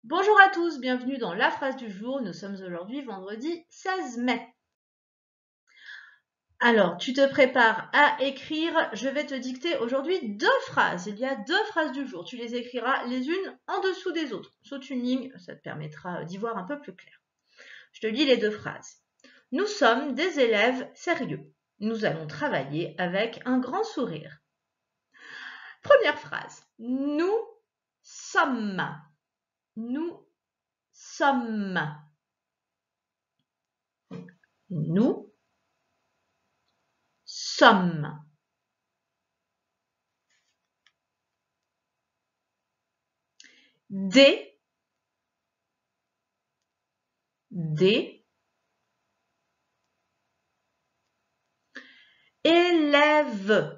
Bonjour à tous, bienvenue dans la phrase du jour. Nous sommes aujourd'hui vendredi 16 mai. Alors, tu te prépares à écrire. Je vais te dicter aujourd'hui deux phrases. Il y a deux phrases du jour. Tu les écriras les unes en dessous des autres. Saute une ligne, ça te permettra d'y voir un peu plus clair. Je te lis les deux phrases. Nous sommes des élèves sérieux. Nous allons travailler avec un grand sourire. Première phrase. Nous sommes. Nous sommes. Nous sommes. Des élèves.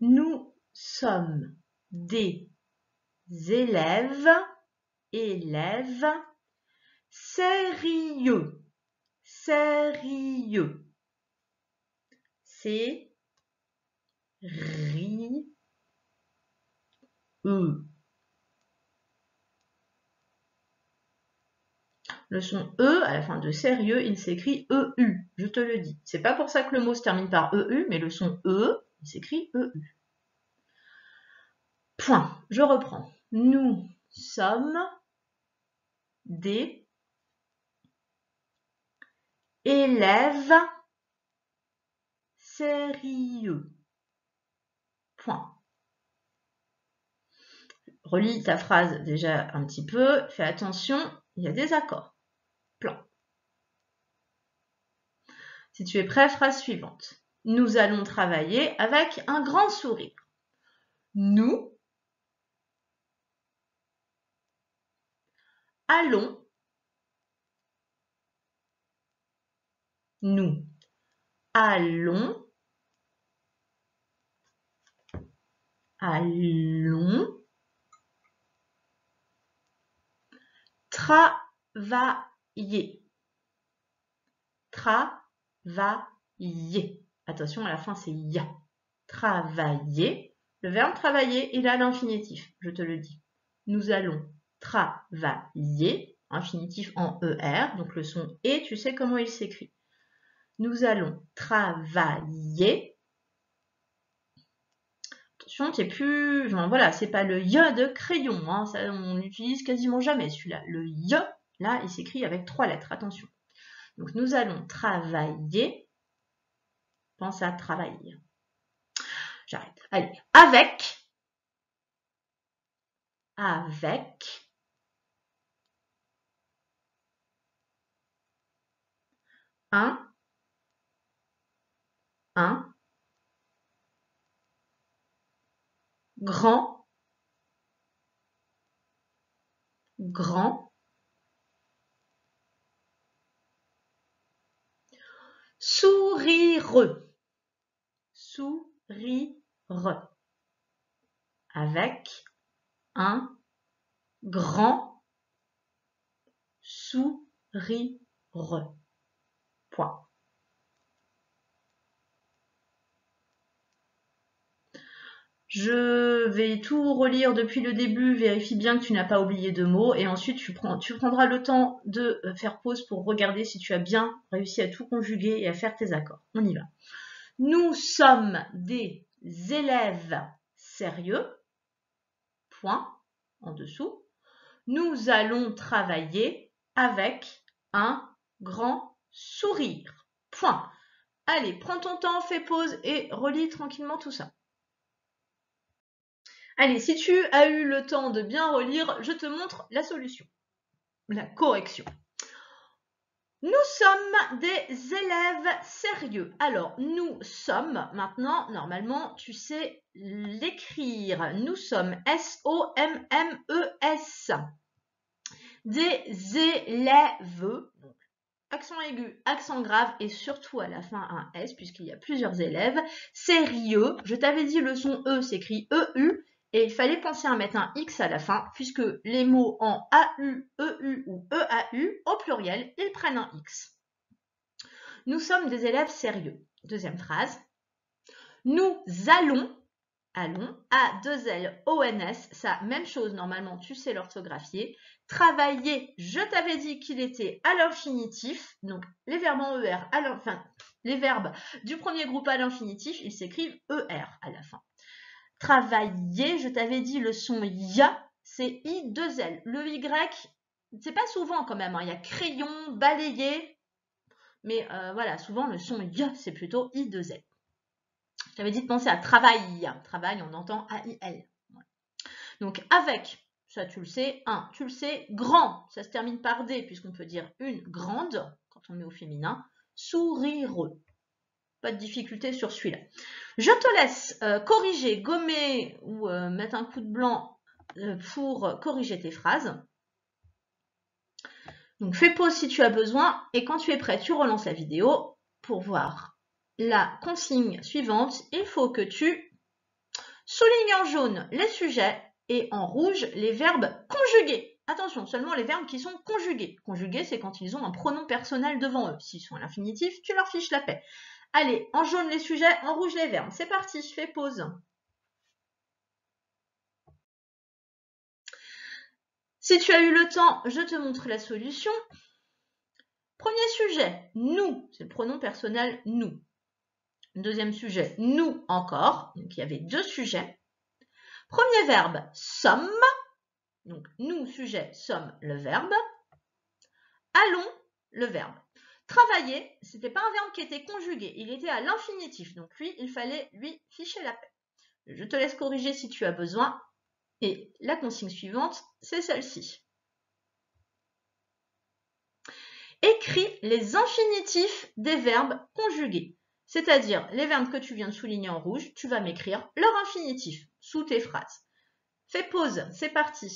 Nous sommes des élèves sérieux. Sérieux. C'est Le son E à la fin de sérieux, il s'écrit EU, je te le dis. C'est pas pour ça que le mot se termine par EU, mais le son E, il s'écrit EU. Point. Je reprends. Nous sommes des élèves sérieux. Point. Relis ta phrase déjà un petit peu. Fais attention, il y a des accords. Plan. Si tu es prêt, phrase suivante. Nous allons travailler avec un grand sourire. Nous allons. Nous allons. Travailler. Travailler. Attention, à la fin, c'est ya. Travailler. Le verbe travailler, il a l'infinitif, je te le dis. Nous allons travailler. Infinitif en ER, donc le son et, tu sais comment il s'écrit. Nous allons travailler. Attention, t'es plus. Enfin, voilà, c'est pas le ya de crayon, hein, ça, on n'utilise quasiment jamais celui-là. Le ya, là, il s'écrit avec 3 lettres, attention. Donc, nous allons travailler. Pense à travailler. J'arrête. Allez, avec un grand sourire. Avec un grand sourire. Point. Je vais tout relire depuis le début, vérifie bien que tu n'as pas oublié de mots et ensuite tu prendras le temps de faire pause pour regarder si tu as bien réussi à tout conjuguer et à faire tes accords. On y va. Nous sommes des élèves sérieux. Point. En dessous. Nous allons travailler avec un grand sourire. Point. Allez, prends ton temps, fais pause et relis tranquillement tout ça. Allez, si tu as eu le temps de bien relire, je te montre la solution, la correction. Nous sommes des élèves sérieux. Alors, nous sommes, maintenant, normalement, tu sais l'écrire. Nous sommes S-O-M-M-E-S. Des élèves, donc accent aigu, accent grave et surtout à la fin un S puisqu'il y a plusieurs élèves. Sérieux, je t'avais dit le son E s'écrit EU et il fallait penser à mettre un X à la fin puisque les mots en AU, EU ou EAU au pluriel, ils prennent un X. Nous sommes des élèves sérieux. Deuxième phrase. Nous allons, A2L-O-N-S, ça, même chose, normalement, tu sais l'orthographier. Travailler, je t'avais dit qu'il était à l'infinitif, donc les verbes en ER, les verbes du premier groupe à l'infinitif, ils s'écrivent ER à la fin. Travailler, je t'avais dit le son ya, c'est I2L. Le Y, c'est pas souvent quand même, hein. Il y a crayon, balayer, mais voilà, souvent le son ya, c'est plutôt I2L. Je t'avais dit de penser à travail. Travail, on entend A-I-L. Donc avec, ça tu le sais, tu le sais, grand, ça se termine par D, puisqu'on peut dire une grande, quand on met au féminin, sourireux. Pas de difficulté sur celui-là. Je te laisse corriger, gommer ou mettre un coup de blanc pour corriger tes phrases. Donc fais pause si tu as besoin et quand tu es prêt, tu relances la vidéo pour voir la consigne suivante. Il faut que tu soulignes en jaune les sujets et en rouge les verbes conjugués. Attention, seulement les verbes qui sont conjugués. Conjugués, c'est quand ils ont un pronom personnel devant eux. S'ils sont à l'infinitif, tu leur fiches la paix. Allez, en jaune les sujets, en rouge les verbes. C'est parti, je fais pause. Si tu as eu le temps, je te montre la solution. Premier sujet, nous, c'est le pronom personnel nous. Deuxième sujet, nous encore. Donc il y avait 2 sujets. Premier verbe, sommes. Donc nous, sujet, sommes, le verbe. Allons, le verbe. Travailler, ce n'était pas un verbe qui était conjugué, il était à l'infinitif. Donc lui, il fallait lui ficher la paix. Je te laisse corriger si tu as besoin. Et la consigne suivante, c'est celle-ci. Écris les infinitifs des verbes conjugués. C'est-à-dire, les verbes que tu viens de souligner en rouge, tu vas m'écrire leur infinitif sous tes phrases. Fais pause, c'est parti.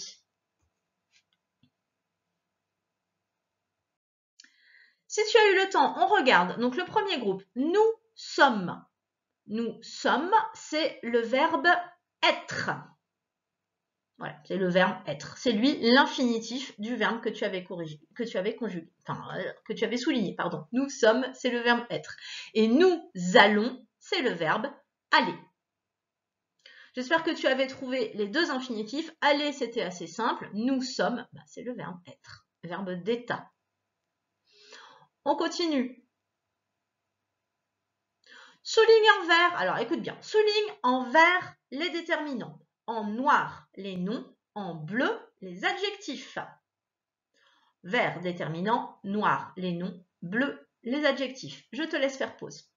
Si tu as eu le temps, on regarde. Donc le premier groupe, nous sommes. Nous sommes, c'est le verbe être. Voilà, c'est le verbe être. C'est lui l'infinitif du verbe que tu avais conjugué, que tu avais souligné, pardon. Nous sommes, c'est le verbe être. Et nous allons, c'est le verbe aller. J'espère que tu avais trouvé les 2 infinitifs. Aller, c'était assez simple. Nous sommes, c'est le verbe être, verbe d'état. On continue. Souligne en vert, alors écoute bien, souligne en vert les déterminants, en noir les noms, en bleu les adjectifs. Vert déterminant, noir les noms, bleu les adjectifs. Je te laisse faire pause.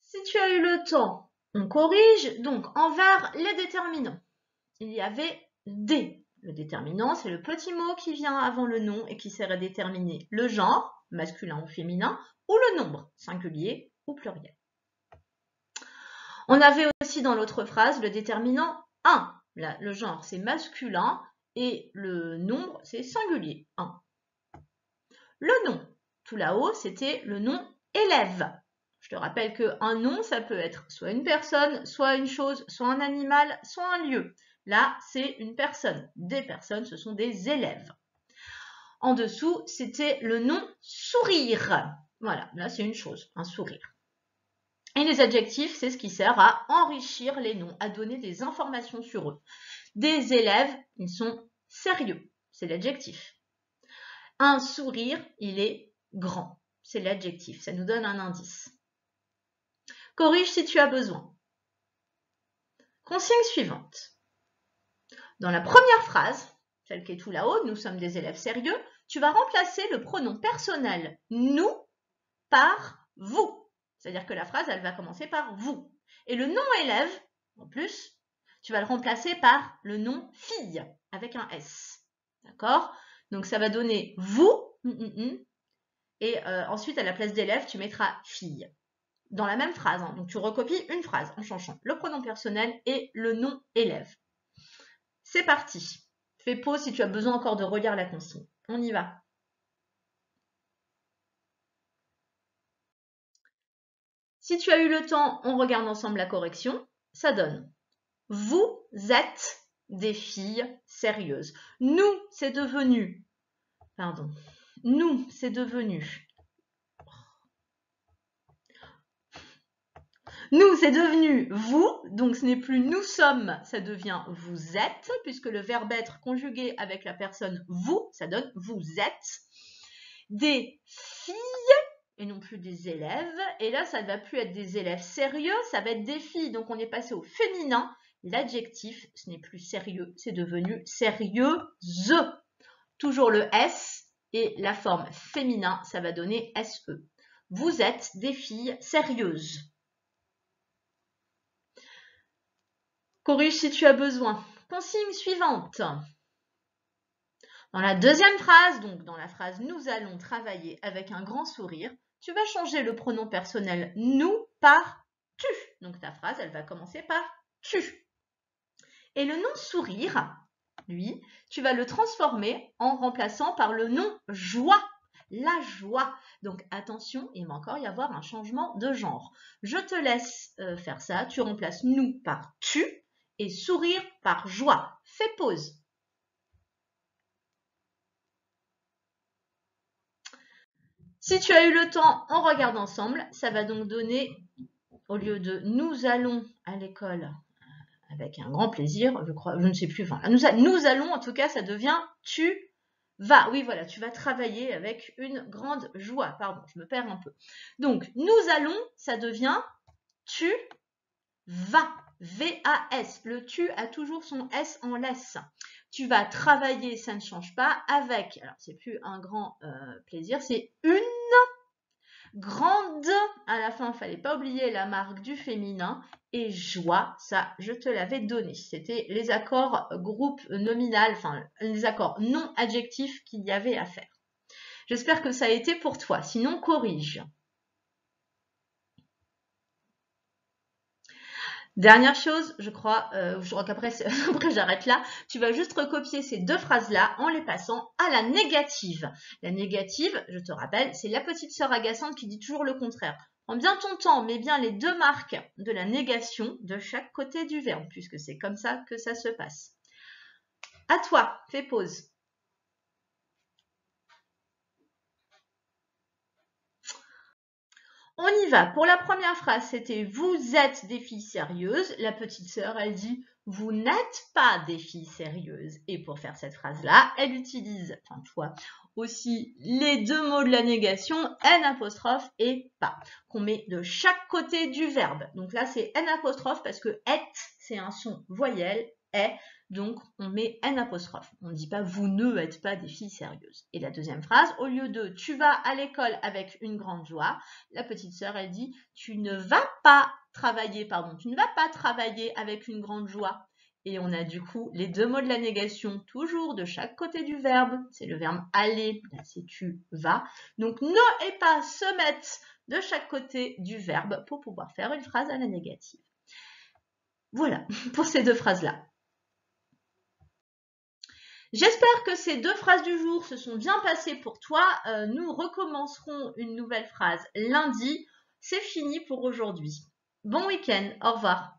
Si tu as eu le temps, on corrige. Donc en vert les déterminants. Il y avait des. Le déterminant, c'est le petit mot qui vient avant le nom et qui sert à déterminer le genre, masculin ou féminin, ou le nombre, singulier ou pluriel. On avait aussi dans l'autre phrase le déterminant 1. Là, le genre, c'est masculin et le nombre, c'est singulier, 1. Le nom, tout là-haut, c'était le nom élève. Je te rappelle qu'un nom, ça peut être soit une personne, soit une chose, soit un animal, soit un lieu. Là, c'est une personne. Des personnes, ce sont des élèves. En dessous, c'était le nom sourire. Voilà, là, c'est une chose, un sourire. Et les adjectifs, c'est ce qui sert à enrichir les noms, à donner des informations sur eux. Des élèves, ils sont sérieux, c'est l'adjectif. Un sourire, il est grand, c'est l'adjectif, ça nous donne un indice. Corrige si tu as besoin. Consigne suivante. Dans la première phrase, celle qui est tout là-haut, nous sommes des élèves sérieux, tu vas remplacer le pronom personnel nous par vous. C'est-à-dire que la phrase, elle va commencer par vous. Et le nom élève, en plus, tu vas le remplacer par le nom fille, avec un S. D'accord? Donc ça va donner vous, et ensuite à la place d'élève, tu mettras fille. Dans la même phrase, hein. Donc tu recopies une phrase en changeant le pronom personnel et le nom élève. C'est parti. Fais pause si tu as besoin encore de relire la consigne. On y va. Si tu as eu le temps, on regarde ensemble la correction. Ça donne « Vous êtes des filles sérieuses ». Nous, c'est devenu... Pardon. nous, c'est devenu. Nous, c'est devenu vous, donc ce n'est plus nous sommes, ça devient vous êtes, puisque le verbe être conjugué avec la personne vous, ça donne vous êtes. Des filles, et non plus des élèves, et là, ça ne va plus être des élèves sérieux, ça va être des filles, donc on est passé au féminin. L'adjectif, ce n'est plus sérieux, c'est devenu sérieuse. Toujours le S, et la forme féminin, ça va donner SE. Vous êtes des filles sérieuses. Corrige si tu as besoin. Consigne suivante. Dans la deuxième phrase, donc dans la phrase « Nous allons travailler avec un grand sourire », tu vas changer le pronom personnel « nous » par « tu ». Donc ta phrase, elle va commencer par « tu ». Et le nom « sourire », lui, tu vas le transformer en remplaçant par le nom « joie ». La joie. Donc attention, il va encore y avoir un changement de genre. Je te laisse faire ça. Tu remplaces « nous » par « tu ». Et sourire par joie. Fais pause. Si tu as eu le temps, on regarde ensemble. Ça va donc donner, au lieu de nous allons à l'école avec un grand plaisir, je crois, je ne sais plus. Enfin, nous allons, en tout cas, ça devient tu vas. Oui, voilà, tu vas travailler avec une grande joie. Pardon, je me perds un peu. Donc, nous allons, ça devient tu vas. V-A-S. Le tu a toujours son S en laisse. Tu vas travailler, ça ne change pas, avec, alors c'est plus un grand plaisir, c'est une grande, à la fin, il ne fallait pas oublier la marque du féminin, et joie, ça, je te l'avais donné. C'était les accords groupe nominal, enfin, les accords non adjectifs qu'il y avait à faire. J'espère que ça a été pour toi, sinon corrige. Dernière chose, je crois qu'après j'arrête là, tu vas juste recopier ces deux phrases-là en les passant à la négative. La négative, je te rappelle, c'est la petite sœur agaçante qui dit toujours le contraire. Prends bien ton temps, mets bien les deux marques de la négation de chaque côté du verbe, puisque c'est comme ça que ça se passe. À toi, fais pause. On y va. Pour la première phrase, c'était « Vous êtes des filles sérieuses ». La petite sœur, elle dit « Vous n'êtes pas des filles sérieuses ». Et pour faire cette phrase-là, elle utilise, enfin toi, aussi les deux mots de la négation, N apostrophe et pas, qu'on met de chaque côté du verbe. Donc là, c'est N apostrophe parce que « est », c'est un son voyelle, « est ». Donc, on met N apostrophe. On ne dit pas « vous ne êtes pas des filles sérieuses ». Et la deuxième phrase, au lieu de « tu vas à l'école avec une grande joie », la petite sœur, elle dit « tu ne vas pas travailler avec une grande joie ». Et on a du coup les deux mots de la négation, toujours de chaque côté du verbe. C'est le verbe aller, là c'est tu vas. Donc, ne et pas se mettent de chaque côté du verbe pour pouvoir faire une phrase à la négative. Voilà, pour ces deux phrases-là. J'espère que ces deux phrases du jour se sont bien passées pour toi. Nous recommencerons une nouvelle phrase lundi. C'est fini pour aujourd'hui. Bon week-end, au revoir.